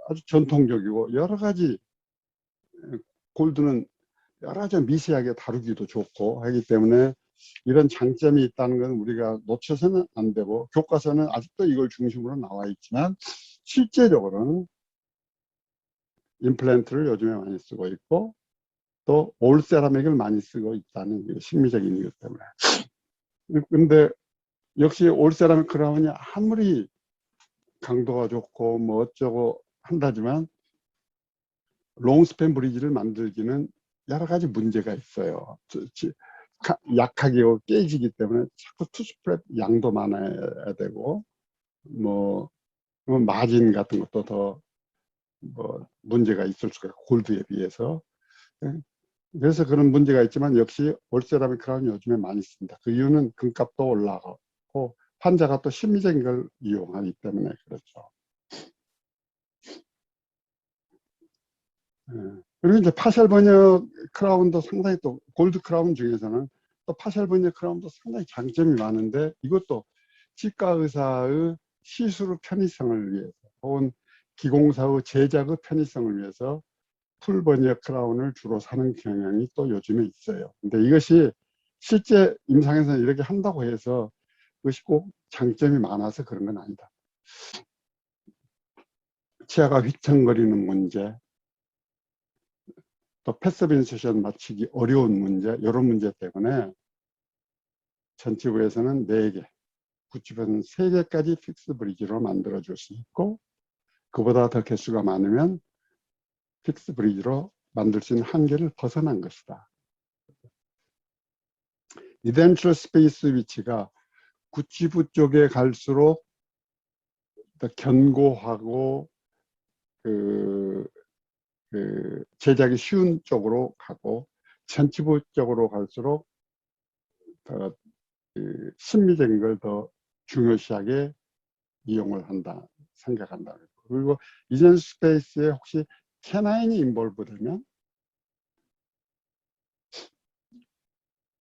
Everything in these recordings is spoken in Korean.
아주 전통적이고 여러 가지 골드는 여러 가지 미세하게 다루기도 좋고 하기 때문에 이런 장점이 있다는 건 우리가 놓쳐서는 안 되고 교과서는 아직도 이걸 중심으로 나와 있지만 실제적으로는 임플란트를 요즘에 많이 쓰고 있고 또 올 세라믹을 많이 쓰고 있다는 심리적인 이유 때문에. 근데 역시 올 세라믹 크라운이 아무리 강도가 좋고 뭐 어쩌고 한다지만 롱스팬 브리지를 만들기는 여러 가지 문제가 있어요. 약하게 깨지기 때문에 자꾸 투스프렛 양도 많아야 되고 뭐 마진 같은 것도 더 뭐 문제가 있을 수가 있고 골드에 비해서. 그래서 그런 문제가 있지만 역시 올세라믹 크라운이 요즘에 많이 씁니다. 그 이유는 금값도 올라가고 환자가 또 심리적인 걸 이용하기 때문에 그렇죠. 그리고 이제 파셜 버녀 크라운도 상당히 또 골드 크라운 중에서는 또 파셜 버녀 크라운도 상당히 장점이 많은데 이것도 치과 의사의 시술 편의성을 위해서 혹은 기공사의 제작의 편의성을 위해서 풀 버녀 크라운을 주로 사는 경향이 또 요즘에 있어요. 근데 이것이 실제 임상에서는 이렇게 한다고 해서 그것이 꼭 장점이 많아서 그런 건 아니다. 치아가 휘청거리는 문제, 또 패시브 인세션 맞추기 어려운 문제, 이런 문제 때문에 전치부에서는 4개, 구치부에서는 3개까지 픽스 브리지로 만들어줄 수 있고 그보다 더 개수가 많으면 픽스 브리지로 만들 수 있는 한계를 벗어난 것이다. 이덴셜 스페이스 위치가 구치부 쪽에 갈수록 더 견고하고 제작이 쉬운 쪽으로 가고 전치부 쪽으로 갈수록 더 심리적인 걸 더 중요시하게 이용을 한다 생각한다. 그리고 이전 스페이스에 혹시 캐나인이 인볼브 되면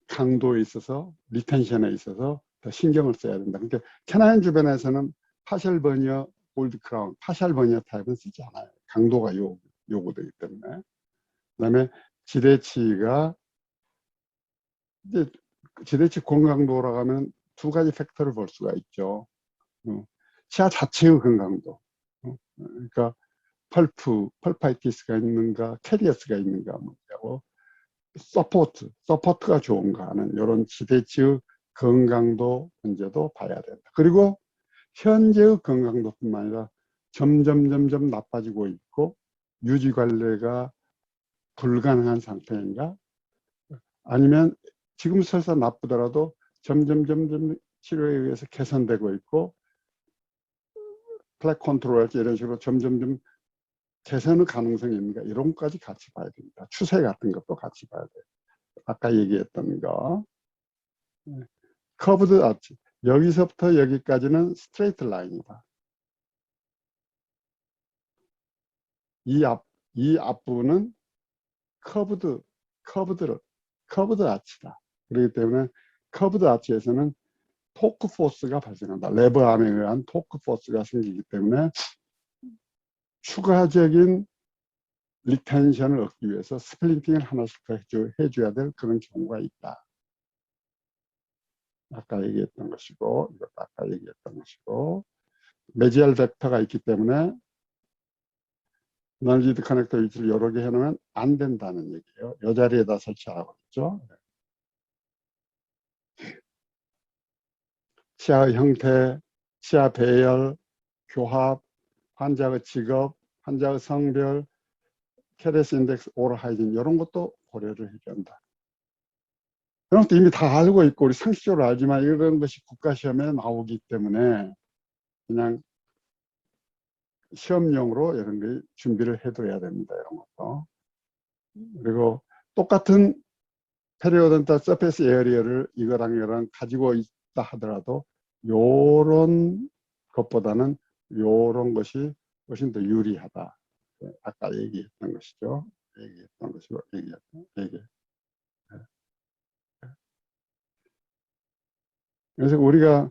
강도에 있어서 리텐션에 있어서 더 신경을 써야 된다. 그러니까 캐나인 주변에서는 파셜 버니어 골드 크라운, 파셜 버니어 타입은 쓰지 않아요. 강도가 요구되기 때문에. 그다음에 지대치가 이제 지대치 건강도라고 하면 2가지 팩터를 볼 수가 있죠. 치아 자체의 건강도. 그러니까 펄파이티스가 있는가, 캐리어스가 있는가 문제고, 서포트가 좋은가 하는 이런 지대치의 건강도 문제도 봐야 된다. 그리고 현재의 건강도뿐만 아니라 점점 나빠지고 있고 유지 관리가 불가능한 상태인가, 아니면 지금 설사 나쁘더라도 점점 치료에 의해서 개선되고 있고 플렉 컨트롤할지 이런 식으로 점점 개선의 가능성이 있는가, 이런 것까지 같이 봐야 됩니다. 추세 같은 것도 같이 봐야 돼요. 아까 얘기했던 거. 커브드 아치. 여기서부터 여기까지는 스트레이트 라인이다. 이 앞부분은 커브드 아치다. 그렇기 때문에 커브드 아치에서는 토크 포스가 발생한다. 레버암에 의한 토크 포스가 생기기 때문에 추가적인 리텐션을 얻기 위해서 스플린팅을 하나씩 더 해줘야 될 그런 경우가 있다. 아까 얘기했던 것이고, 이것도 아까 얘기했던 것이고, 메지알 벡터가 있기 때문에 넌리드 커넥터 위치를 여러 개 해놓으면 안 된다는 얘기예요. 이 자리에다 설치하라고 했죠. 치아의 형태, 치아 배열, 교합, 환자의 직업, 환자의 성별, 케레스 인덱스, 오럴 하이진, 이런 것도 고려를 해야 한다. 그런 것도 이미 다 알고 있고 우리 상식적으로 알지만 이런 것이 국가시험에 나오기 때문에 그냥 시험용으로 이런 걸 준비를 해둬야 됩니다. 이런 것도. 그리고 똑같은 페리오덴탈 서페이스 에어리어를 이거랑 가지고 있다 하더라도 요런 것보다는 요런 것이 훨씬 더 유리하다. 아까 얘기했던 것이죠. 그래서 우리가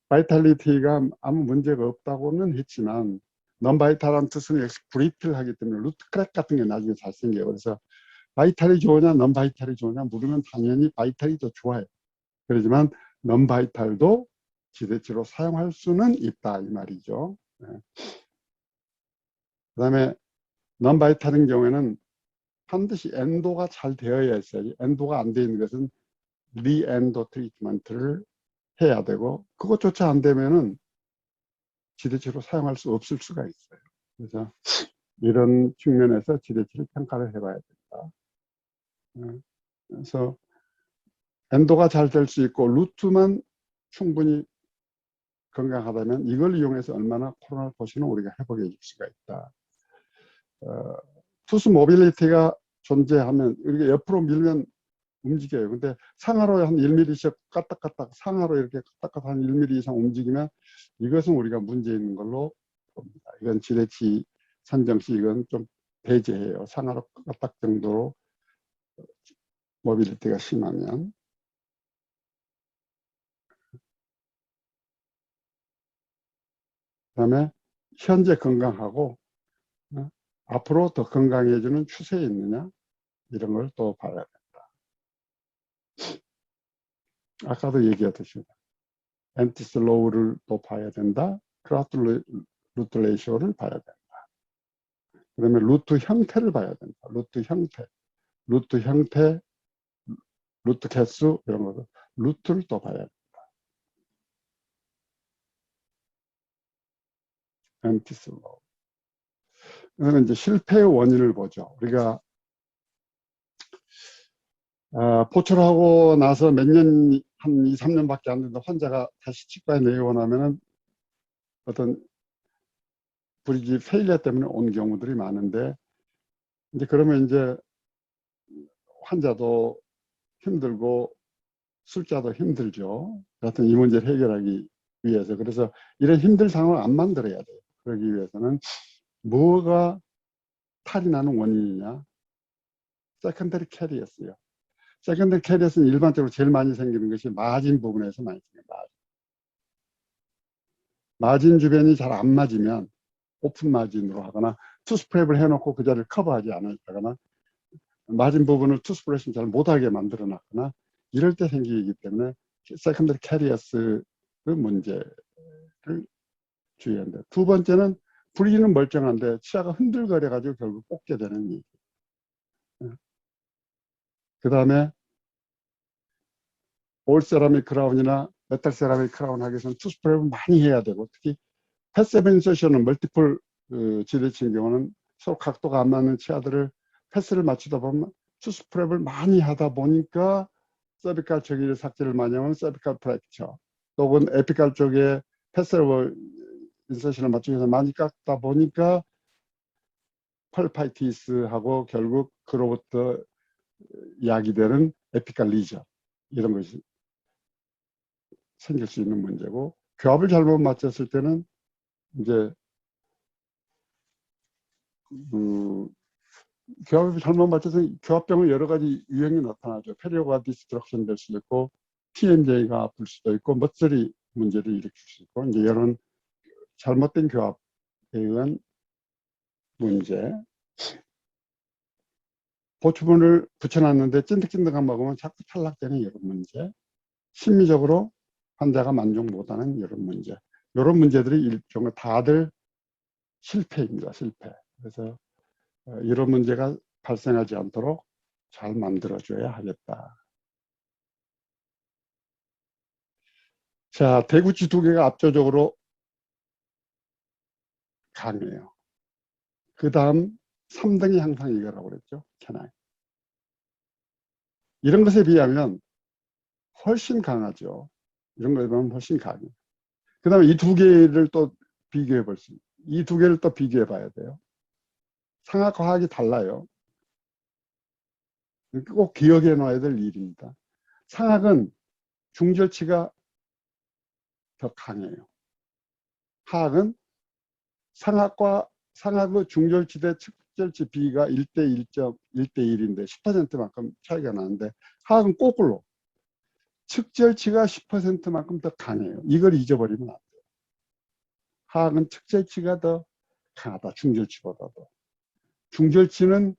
바이탈리티가 아무 문제가 없다고는 했지만 non-바이탈한 투수는 역시 브리틀하기 때문에 루트 크랙 같은 게 나중에 잘 생겨요. 그래서 바이탈이 좋으냐 non-바이탈이 좋으냐 물으면 당연히 바이탈이 더 좋아요. 그렇지만 non-바이탈도 지대치로 사용할 수는 있다 이 말이죠. 네. 그 다음에 non-바이탈인 경우에는 반드시 엔도가 잘 되어야 했어요. 엔도가 안 되어 있는 것은 리엔도 트리트먼트를 해야 되고 그것조차 안 되면은 지대치로 사용할 수 없을 수가 있어요. 그래서 이런 측면에서 지대치를 평가를 해봐야 된다. 그래서 엔도가 잘 될 수 있고 루트만 충분히 건강하다면 이걸 이용해서 얼마나 코로나 포시는 우리가 회복해 줄 수가 있다. 투수 모빌리티가 존재하면 이렇게 옆으로 밀면 움직여요. 근데 상하로 한 1mm씩 까딱까딱 상하로 이렇게 까딱까딱 한 1mm 이상 움직이면 이것은 우리가 문제 있는 걸로 봅니다. 이건 지대치 산정 시 이건 좀 배제해요. 상하로 까딱 정도로 모빌리티가 심하면. 그다음에 현재 건강하고 앞으로 더 건강해지는 추세에 있느냐 이런 걸 또 봐야 된다. 아까도 얘기했듯이 엔티슬로우를 또 봐야 된다. 크라우트 루트 레이쇼를 봐야 된다. 그다음에 루트 형태를 봐야 된다. 루트 형태, 루트 개수 이런 것들 루트를 또 봐야 된다. 엔티슬로우. 그러면 이제 실패의 원인을 보죠. 우리가 보철하고 나서 몇 년, 한 2, 3년밖에 안 된다 환자가 다시 치과에 내원하면은 어떤 브리지 페일리어 때문에 온 경우들이 많은데 이제 그러면 이제 환자도 힘들고 술자도 힘들죠. 하여튼 이 문제를 해결하기 위해서. 그래서 이런 힘든 상황을 안 만들어야 돼요. 그러기 위해서는 뭐가 탈이 나는 원인이냐. 세컨더리 캐리어스요. 세컨더리 캐리어스는 일반적으로 제일 많이 생기는 것이 마진 부분에서 많이 생겨요. 마진 주변이 잘 안 맞으면 오픈 마진으로 하거나 투스프랩을 해놓고 그 자리를 커버하지 않았다거나 마진 부분을 투스프레싱 잘 못하게 만들어 놨거나 이럴 때 생기기 때문에 세컨더리 캐리어스 그 문제를 주의해야 돼요. 두 번째는 브리지는 멀쩡한데 치아가 흔들거려 가지고 결국 뽑게 되는 얘기. 그 다음에 올 세라믹 크라운이나 메탈 세라믹 크라운 하기 위해서는 투스프랩을 많이 해야 되고 특히 패스브 인서션은 멀티플 지대치인 경우는 서로 각도가 안 맞는 치아들을 패스를 맞추다 보면 투스프랩을 많이 하다 보니까 서비칼 쪽에 삭제를 많이 하면 서비칼 프랙처 혹은 에피칼 쪽에 패스를 인서션을 맞추면서 많이 깎다 보니까 펄파이티스하고 결국 그로부터 야기되는 에피칼 리전 이런 것이 생길 수 있는 문제고 교합을 잘못 맞췄을 때는 이제 교합을 잘못 맞춰서 교합병은 여러 가지 유형이 나타나죠. 페리오가 디스트럭션 될 수도 있고 TMJ가 아플 수도 있고 멋들이 문제를 일으킬 수 있고 이제 이런 잘못된 교합에 의한 문제. 보충분을 붙여놨는데 찐득찐득한 먹으면 자꾸 탈락되는 이런 문제. 심리적으로 환자가 만족 못하는 이런 문제. 이런 문제들이 일종의 다들 실패입니다. 실패. 그래서 이런 문제가 발생하지 않도록 잘 만들어줘야 하겠다. 자, 대구치 두 개가 압도적으로 강해요. 그 다음 3등이 항상 이거라고 그랬죠. 캐나이. 이런 것에 비하면 훨씬 강하죠. 이런 거에 비하면 훨씬 강해요. 그 다음에 이 두 개를 또 비교해 볼 수, 이 두 개를 또 비교해 봐야 돼요. 상하과 화학이 달라요. 꼭 기억해 놔야 될 일입니다. 상학은 중절치가 더 강해요. 화학은 상학의 중절치 대 측절치 비가 1대1인데 10%만큼 차이가 나는데 화학은 거꾸로 측절치가 10%만큼 더 강해요. 이걸 잊어버리면 안 돼요. 화학은 측절치가 더 강하다. 중절치보다도. 중절치는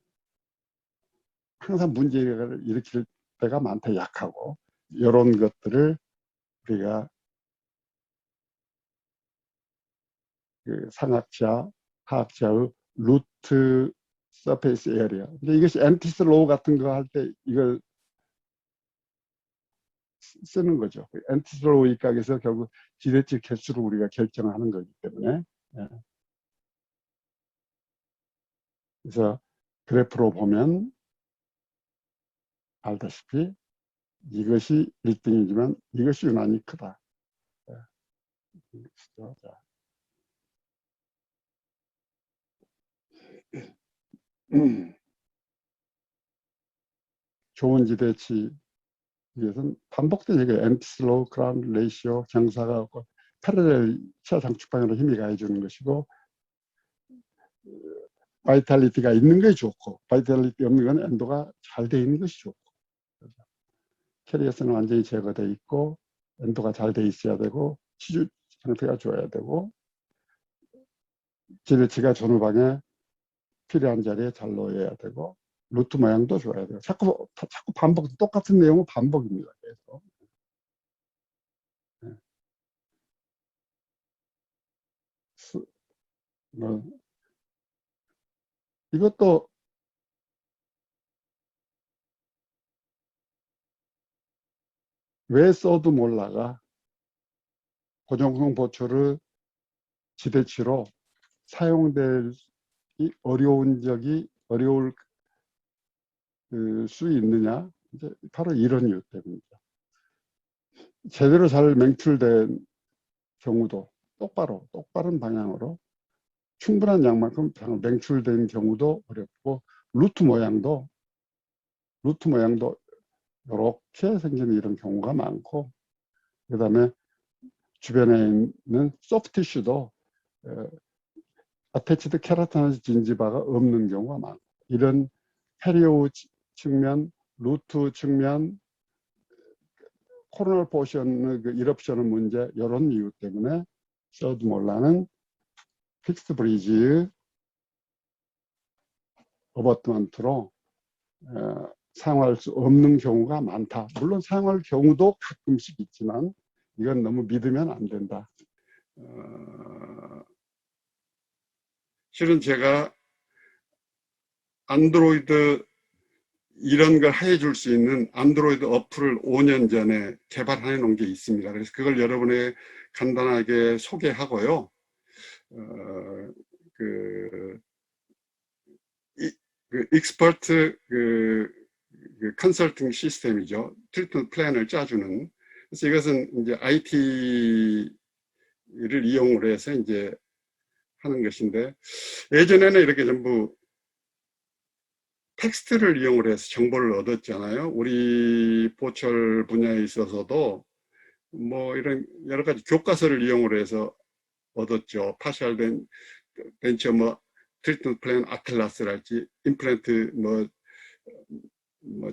항상 문제를 일으킬 때가 많다. 약하고. 이런 것들을 우리가 그 상학자, 화학자의 루트 서페이스 에리어. 근데 이것이 앤티스 로우 같은 거 할 때 이걸 쓰는 거죠. 앤티스 로우 입각에서 결국 지대치 개수를 우리가 결정하는 거기 때문에. 예. 그래서 그래프로 보면 알다시피 이것이 1등이지만 이것이 유난히 크다. 예. 자. 좋은 지대치 이것은 반복된 얘기예요. 앤티슬로우 크라운 레이시오 경사가 없고 패러렐 최장축 방향으로 힘이 가해주는 것이고 바이탈리티가 있는 것이 좋고 바이탈리티 없는 건 엔도가 잘 돼 있는 것이 좋고 캐리어스는 완전히 제거돼 있고 엔도가 잘 돼 있어야 되고 치주 상태가 좋아야 되고 지대치가 전후방에 필요한 자리에 잘 놓여야 되고 루트 모양도 좋아야 돼요. 자꾸 반복, 똑같은 내용은 반복입니다. 계속. 네. 이것도 왜 써도 몰라가 고정성 보초를 지대치로 사용될 어려울 수 있느냐? 이제 바로 이런 이유 때문이죠. 제대로 잘 맹출된 경우도 똑바른 방향으로 충분한 양만큼 맹출된 경우도 어렵고 루트 모양도 이렇게 생기는 이런 경우가 많고 그 다음에 주변에 있는 소프트 티슈도 아테치드 케라티나즈 진지바가 없는 경우가 많고 이런 페리오 측면, 루트 측면, 코로널 포션의 그 이럽션의 문제 이런 이유 때문에 써도 몰라는 픽스드 브리지의 어버트먼트로 사용할 수 없는 경우가 많다. 물론 사용할 경우도 가끔씩 있지만 이건 너무 믿으면 안 된다. 실은 제가 안드로이드 이런 걸 해줄 수 있는 안드로이드 어플을 5년 전에 개발해 놓은 게 있습니다. 그래서 그걸 여러분에 간단하게 소개하고요. 그 익스퍼트 컨설팅 시스템이죠. 트리트먼트 플랜을 짜주는. 그래서 이것은 이제 IT를 이용을 해서 이제 하는 것인데 예전에는 이렇게 전부 텍스트를 이용을 해서 정보를 얻었잖아요. 우리 보철 분야에 있어서도 뭐 이런 여러 가지 교과서를 이용을 해서 얻었죠. 파셜 벤처 뭐 트리트먼트 플랜 아틀라스랄지 임플란트 뭐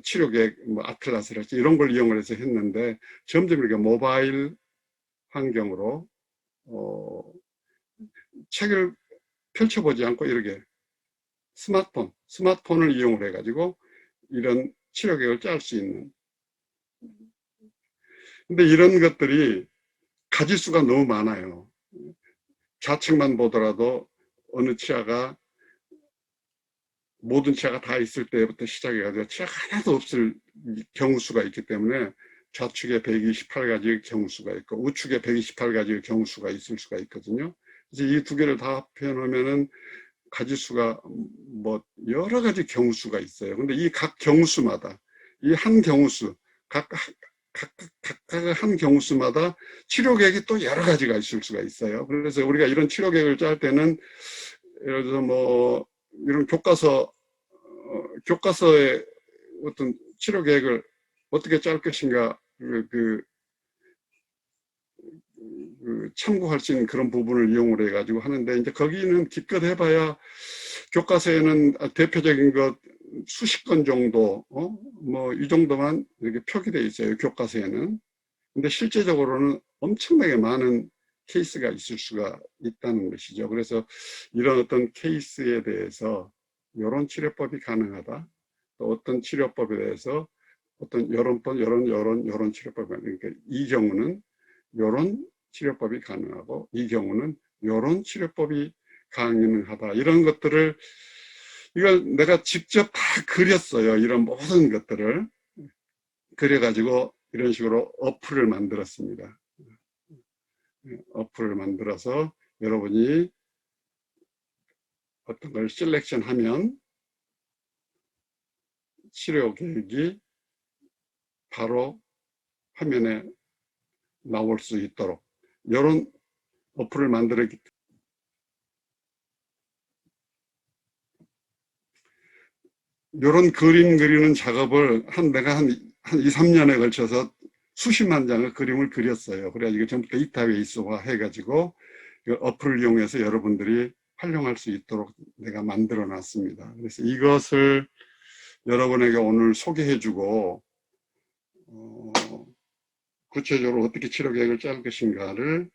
치료계획 뭐 아틀라스랄지 이런 걸 이용을 해서 했는데 점점 이렇게 모바일 환경으로 책을 펼쳐보지 않고 이렇게 스마트폰을 이용을 해가지고 이런 치료 계획을 짤 수 있는. 근데 이런 것들이 가지수가 너무 많아요. 좌측만 보더라도 어느 치아가 모든 치아가 다 있을 때부터 시작해가지고 치아가 하나도 없을 경우수가 있기 때문에 좌측에 128가지의 경우수가 있고 우측에 128가지의 경우수가 있을 수가 있거든요. 그래서 이 두 개를 다 합해놓으면은 가지수가 뭐 여러 가지 경우수가 있어요. 근데 이 각 경우수마다 이 한 경우수 각각 한 경우수마다 치료 계획이 또 여러 가지가 있을 수가 있어요. 그래서 우리가 이런 치료 계획을 짤 때는 예를 들어서 뭐 이런 교과서의 어떤 치료 계획을 어떻게 짤 것인가 참고할 수 있는 그런 부분을 이용을 해가지고 하는데 이제 거기는 기껏 해봐야 교과서에는 대표적인 것 수십 건 정도 뭐 이 정도만 이렇게 표기되어 있어요. 교과서에는. 근데 실제적으로는 엄청나게 많은 케이스가 있을 수가 있다는 것이죠. 그래서 이런 어떤 케이스에 대해서 이런 치료법이 가능하다. 또 어떤 치료법에 대해서 어떤 이런 치료법이 가능하다. 그러니까 이 경우는 이런 치료법이 가능하고 이 경우는 이런 치료법이 가능하다. 이런 것들을 이걸 내가 직접 다 그렸어요. 이런 모든 것들을 그려가지고 이런 식으로 어플을 만들었습니다. 어플을 만들어서 여러분이 어떤 걸 셀렉션 하면 치료 계획이 바로 화면에 나올 수 있도록 이런 어플을 만들었기 때문에 이런 그림 그리는 작업을 내가 한 2, 3년에 걸쳐서 수십만 장의 그림을 그렸어요. 그래가지고 전부 데이터베이스화 해가지고 어플을 이용해서 여러분들이 활용할 수 있도록 내가 만들어 놨습니다. 그래서 이것을 여러분에게 오늘 소개해주고 구체적으로 어떻게 치료 계획을 짤 것인가를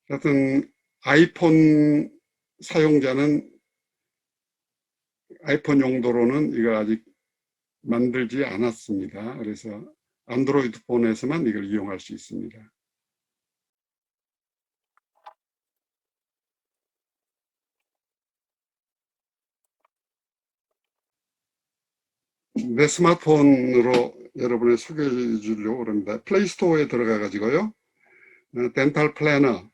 하여튼 아이폰 사용자는 아이폰 용도로는 이거 아직 만들지 않았습니다. 그래서 안드로이드 폰에서만 이걸 이용할 수 있습니다. 내 스마트폰으로 여러분을 소개해 주려고 합니다. 플레이스토어에 들어가 가지고요. 덴탈 플래너,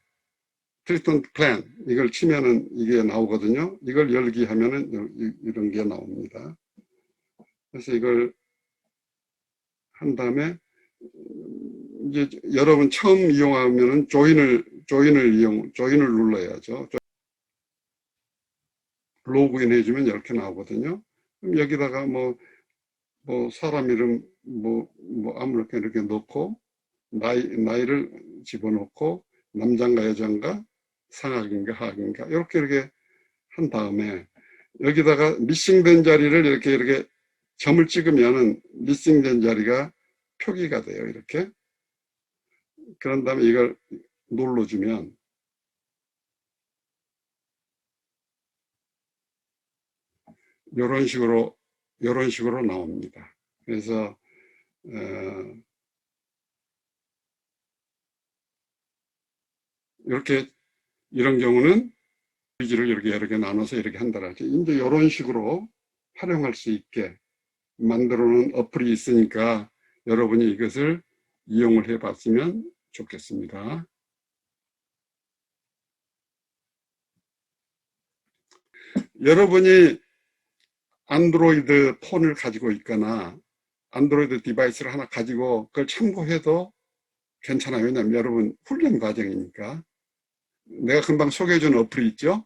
트리트먼트 플랜 이걸 치면은 이게 나오거든요. 이걸 열기 하면은 이런 게 나옵니다. 그래서 이걸 한 다음에 이제 여러분 처음 이용하면은 조인을 눌러야죠. 로그인 해주면 이렇게 나오거든요. 그럼 여기다가 뭐 사람 이름 아무렇게 이렇게 넣고 나이를 집어넣고 남자인가 여자인가 상악인가 하악인가 이렇게 한 다음에 여기다가 미싱된 자리를 이렇게 점을 찍으면은 미싱된 자리가 표기가 돼요. 이렇게. 그런 다음에 이걸 눌러주면 이런 식으로 나옵니다. 그래서 이렇게 이런 경우는 페이지를 이렇게 여러 개 나눠서 이렇게 한다라. 이제 이런 식으로 활용할 수 있게 만들어 놓은 어플이 있으니까 여러분이 이것을 이용을 해 봤으면 좋겠습니다. 여러분이 안드로이드 폰을 가지고 있거나 안드로이드 디바이스를 하나 가지고 그걸 참고해도 괜찮아요. 왜냐하면 여러분 훈련 과정이니까. 내가 금방 소개해 준 어플이 있죠.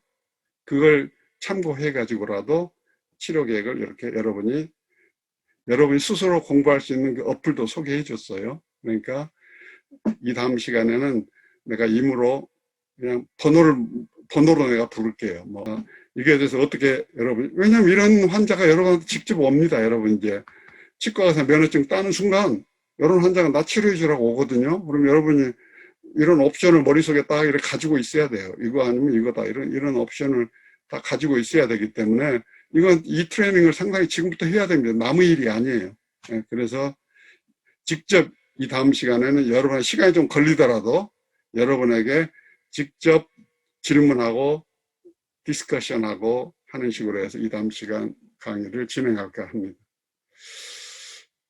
그걸 참고해 가지고라도 치료 계획을 이렇게 여러분이 스스로 공부할 수 있는 그 어플도 소개해 줬어요. 그러니까 이 다음 시간에는 내가 임으로 그냥 번호로 내가 부를게요. 이게 대해서 어떻게 여러분, 왜냐면 이런 환자가 여러분한테 직접 옵니다. 여러분 이제 치과 가서 면허증 따는 순간 이런 환자가 나 치료해 주라고 오거든요. 그럼 여러분이 이런 옵션을 머릿속에 딱 이렇게 가지고 있어야 돼요. 이거 아니면 이거다. 이런 옵션을 다 가지고 있어야 되기 때문에 이 트레이닝을 상당히 지금부터 해야 됩니다. 남의 일이 아니에요. 그래서 직접 이 다음 시간에는 여러분의 시간이 좀 걸리더라도 여러분에게 직접 질문하고 디스커션하고 하는 식으로 해서 이 다음 시간 강의를 진행할까 합니다.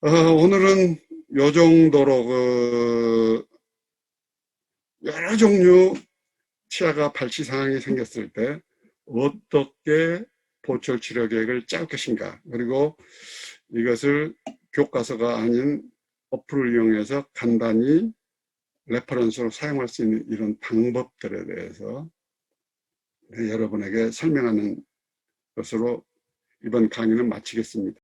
오늘은 요 정도로 여러 종류 치아가 발치 상황이 생겼을 때 어떻게 보철 치료 계획을 짤 것인가, 그리고 이것을 교과서가 아닌 어플을 이용해서 간단히 레퍼런스로 사용할 수 있는 이런 방법들에 대해서 여러분에게 설명하는 것으로 이번 강의는 마치겠습니다.